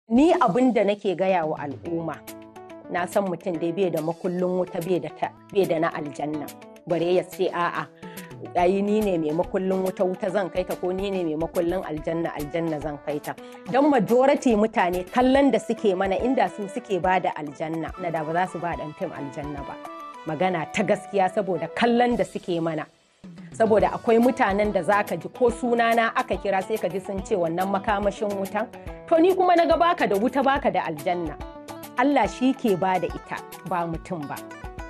Ni abin da nake gaya wa al'umma, na san mutum dai bai da makullin wuta bai da na aljanna, bare ya ce a'a ai ni ne mai makullin wuta zan kaita, ko ni ne mai makullin aljanna zan kaita. Don majority mutane kallon da suke mana, inda su suke ba da aljanna na da ba za su ba dan fim aljanna ba, magana ta gaskiya, saboda kallon da suke mana. Saboda akwai mutanen da zaka ji ko sunana aka kira sai ka ji sun ce wannan makamashin wutan, to ni kuma naga baka da wuta baka da aljanna. Allah shi ke ba da ita ba mutum ba.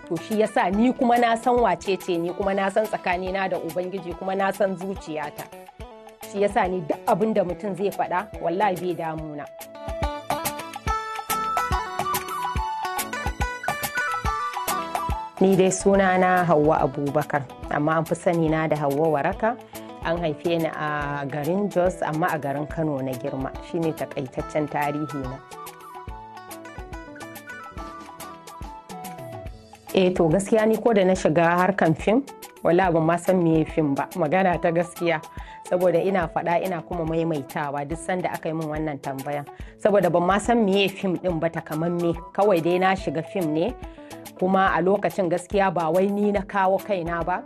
To shi yasa ni kuma na san wace ce ni, kuma na san tsakanina da Ubangiji, kuma na san zuciyata. Shi yasa ni duk abin da mutum zai faɗa wallahi bai damuna. Ni dai sunana Hauwa Abubakar, amma an fi sani na da Hauwa Waraka. An haife ni a garin Jos, amma a garin Kano na girma. Shine takaitaccen tarihi na. To gaskiya ni ko da na shiga harkan fim, wala ban ma san meye fim ba, magana ta gaskiya. Saboda ina faɗa ina kuma maimaitawa duk sanda aka yi min wannan tambaya. Saboda ban ma san meye fim ɗin ba takamamme, kawai dai na shiga fim ne. Kuma a lokacin gaskiya ba wai ni na kawo kaina ba.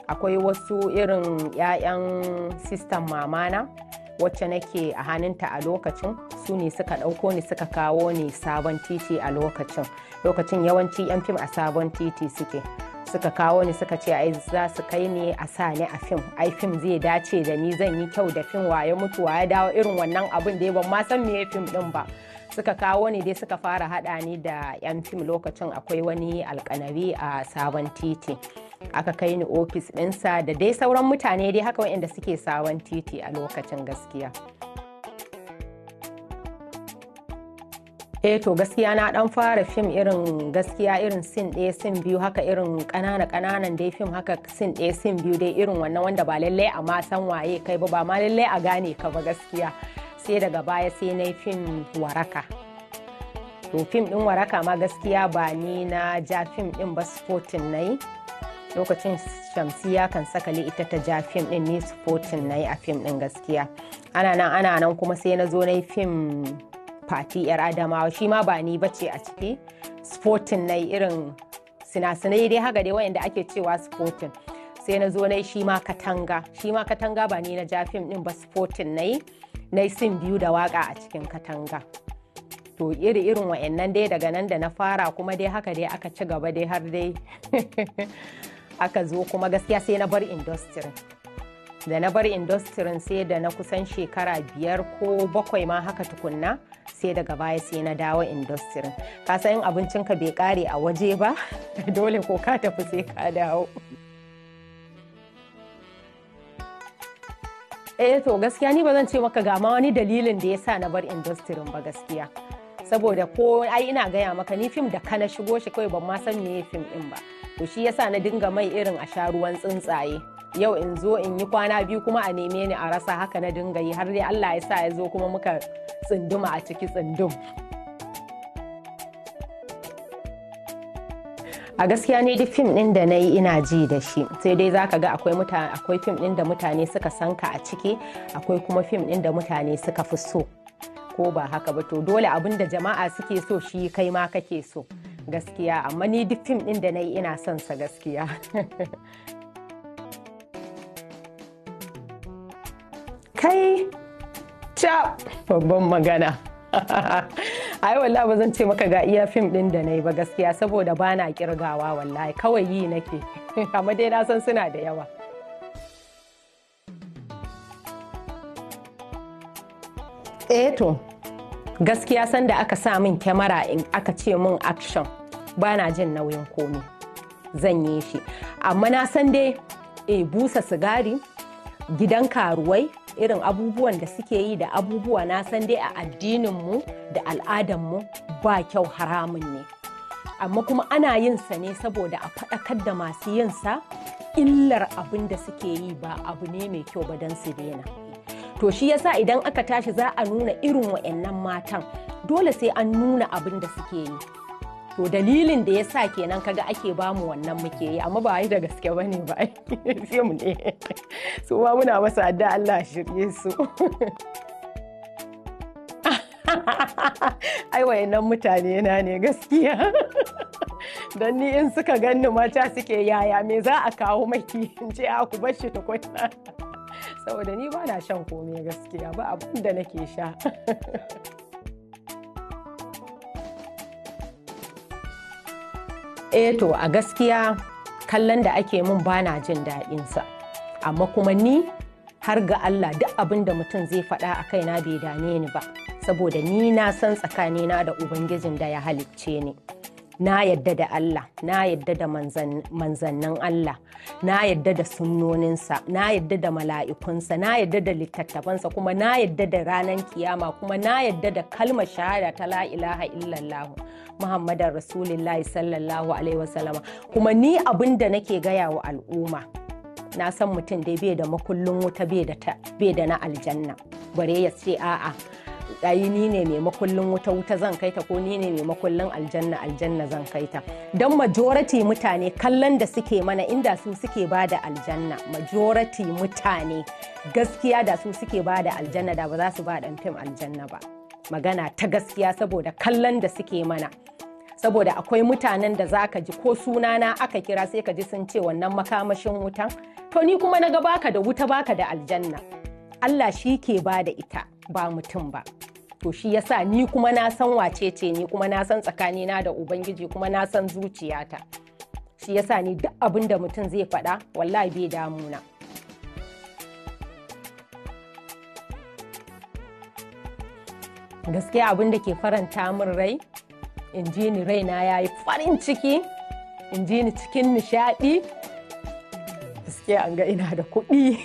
Akwai wasu irin 'ya'yan sistan mamana wacce nake a hannunta a lokacin, su ne suka ɗauko ni suka kawo ni Sabon Titi a lokacin yawanci 'yan fim a Sabon Titi suka kawo ni suka ce ai za su kai ni a sa ni a fim, ai fim zai dace da ni, zan yi kyau da fim, waye mutu waye dawo, irin wannan abin da ban ma san me fim din ba. Suka kawo ni dai suka fara haɗa ni da 'yan fim. Lokacin akwai wani alƙanabi a Sabon Titi, aka kai ni ofis ɗinsa da dai sauran mutane dai haka waɗanda suke Sabon Titi a lokacin gaskiya. To gaskiya na ɗan fara fim irin gaskiya irin sin ɗaya sin biyu haka, irin ƙananan dai fim haka, sin ɗaya sin biyu dai irin wannan wanda ba lallai a ma san waye kai ba ma lallai a gane ka ba gaskiya. Sai daga baya sai na yi fim Waraka. To fim ɗin Waraka ma gaskiya ba ni na ja fim ɗin ba, sportin na yi. Lokacin Shamsiya kan sakali ita ta ja fim ɗin, ni sportin na yi a fim ɗin gaskiya. Ana nan kuma sai na zo na yi fim Fati 'yar Adamawa, shi ma ba ni bace a ciki, sportin na yi irin sinasinai dai haka dai wayanda ake cewa sportin. Sai na zo na yi shi ma Katanga ba ni na ja fim ɗin ba, sportin na yi sin biyu da waka a cikin Katanga. To irin wayannan dai daga nan da na fara kuma dai haka dai aka ci gaba dai har dai aka zo kuma gaskiya sai na bar industry. Da na bar industry sai da na kusan shekara 5 ko 7 ma haka tukunna, sai daga baya sai na dawo industry. Ka san in abincinka bai kare a waje ba dole ko ka tafi sai ka dawo. To gaskiya ni ba zan ce maka ga ma wani dalilin da ya sa na bar industry ba gaskiya. Saboda ko ai ina gaya maka ni fim da kana shigo shi kawai ban ma san meye fim din ba. To shi yasa na dinga mai irin a sha ruwan tsuntsaye. Yau in zo in yi kwana 2 kuma a neme ni a rasa, haka na dinga yi har dai Allah ya sa ya zo kuma muka tsunduma a ciki tsundum. A gaskiya ne duk fim ɗin da na yi ina ji da shi, sai dai zaka ga akwai fim ɗin da mutane suka san ka a ciki, akwai kuma fim ɗin da mutane suka fi so, ko ba haka ba. To dole abin da jama'a suke so shi kai ma kake so gaskiya, amma ni duk fim ɗin da na yi ina son sa gaskiya. Kai babban magana. Ai wallahi ba zan ce maka ga iya fim din da na yi ba gaskiya, saboda ba na kirgawa wallahi, kawai yi nake. Amma dai na san suna da yawa. To gaskiya sanda aka sa min kyamara in aka ce min action, ba na jin nauyin komi, zan yi shi. Amma na san dai busa sigari, gidan karuwai, irin abubuwan da suke yi da abubuwa, na san dai a addininmu da al'adanmu ba kyau, haramun ne. Amma kuma ana yin sa ne saboda a faɗakar da masu yin sa illar abin da suke yi ba abu ne mai kyau ba don su daina. To shi yasa idan aka tashi za a nuna irin wa'annan matan, dole sai an nuna abin da suke yi. To dalilin da ya sa kenan kaga ake bamu wannan muke yi, amma ba yi da gaske ba ne ba, fim ne. Su ma muna masa adda Allah shirye su. ai wayannan mutane na ne gaskiya. Don ni in suka ganni mata suke yaya me za a kawo maki in ce a ku bar shi tukunna. Saboda ni ba na shan komai gaskiya, ba abin da nake sha. To a gaskiya kallon da ake mun ba na jin daɗinsa, amma kuma ni har ga Allah duk abin da mutum zai faɗa a kaina bai dame ni ba, saboda ni na san tsakanina da Ubangijin da ya halicce ni. Na yadda da Allah, na yadda da manzannin Allah, na yadda da sunnoninsa, na yadda da mala'ikunsa, na yadda da littattafansa, kuma na yadda da ranar kiyama, kuma na yadda da kalmar shahada ta la ilaha illallah Muhammadar Rasulullahi sallallahu alaihi wasallama. Kuma ni abin da nake gaya wa al'umma, na san mutum dai bai da makullin wuta bai da na aljanna, bare ya ce a'a ai ni ne mai makullin wuta zan kaita, ko ni ne mai makullin aljanna zan kaita. Don majority mutane kallon da suke mana inda su suke ba da aljanna, majority mutane gaskiya da su suke ba da aljanna da ba za su ba dan fim aljanna ba, magana ta gaskiya, saboda kallon da suke mana. Saboda akwai mutanen da zaka ji ko sunana aka kira sai ka ji sun ce wannan makamashin wutan, to ni kuma naga baka da wuta baka da aljanna. Allah shi ke ba da ita ba mutum ba. To shi yasa ni kuma na san wace ce ni, kuma na san tsakanina da Ubangiji, kuma na san zuciyata. Shi yasa ni duk abin da mutum zai faɗa wallahi bai damuna. Gaskiya abin da ke faranta min rai, in ji ni raina ya yi farin ciki, in ji ni cikin nishaɗi. Gaskiya an ga ina da kuɗi.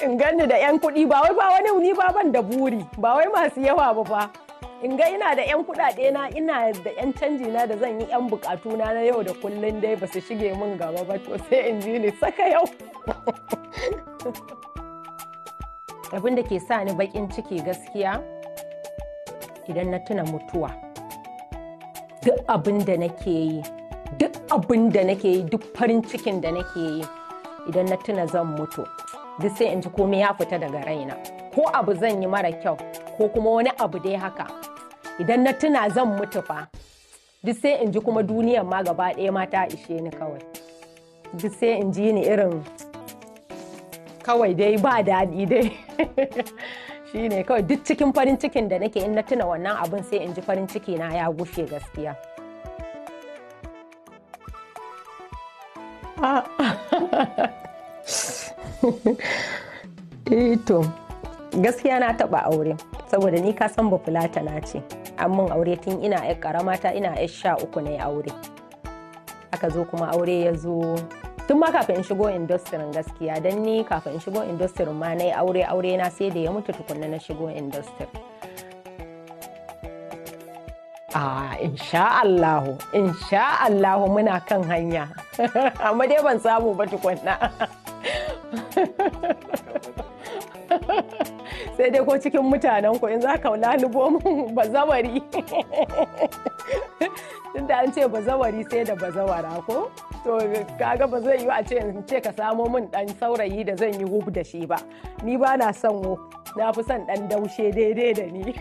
In gani da 'yan kuɗi, ba wai ba wani ni ba ban da buri, ba wai masu yawa ba fa. In ga ina da 'yan kuɗaɗe na, ina da 'yan canji na da zan yi 'yan buƙatu na yau da kullun dai ba su shige min gaba ba, to sai in ji ni saka yau. Abin da ke sa ni baƙin ciki gaskiya idan na tuna mutuwa. Duk abin da nake yi, duk farin cikin da nake yi, idan na tuna zan mutu, duk sai in ji komai ya fita daga raina. Ko abu zan yi mara kyau, ko kuma wani abu dai haka, idan na tuna zan mutu fa, duk sai in ji kuma duniyan ma gaba ɗaya ma ta ishe ni kawai. Duk sai in ji ni irin kawai dai ba daɗi dai. Shi ne kawai duk cikin farin cikin da nake, in na tuna wannan abin sai in ji farin ciki na ya gushe gaskiya. To gaskiya na taɓa aure, saboda ni ka san Bafulatana ce, an mun aure tun ina yar ƙarama ta, ina yar 13 na yi aure. Aka zo kuma aure ya zo tun ma kafin in shigo industirin gaskiya, don ni kafin in shigo industirin ma na yi aure na sai da ya mutu tukunna na shigo industiri. Insha Allahu muna kan hanya. Amma dai ban samu ba tukunna. Sai dai ko cikin mutanen ku in za ka lalubo mun bazawari. Tunda an ce bazawari sai da bazawara ko? To kaga ba zai yi a ce ka samo min dan saurayi da zan yi hub da shi ba. Ni ba na son hub, na fi son dan daushe daidai da ni.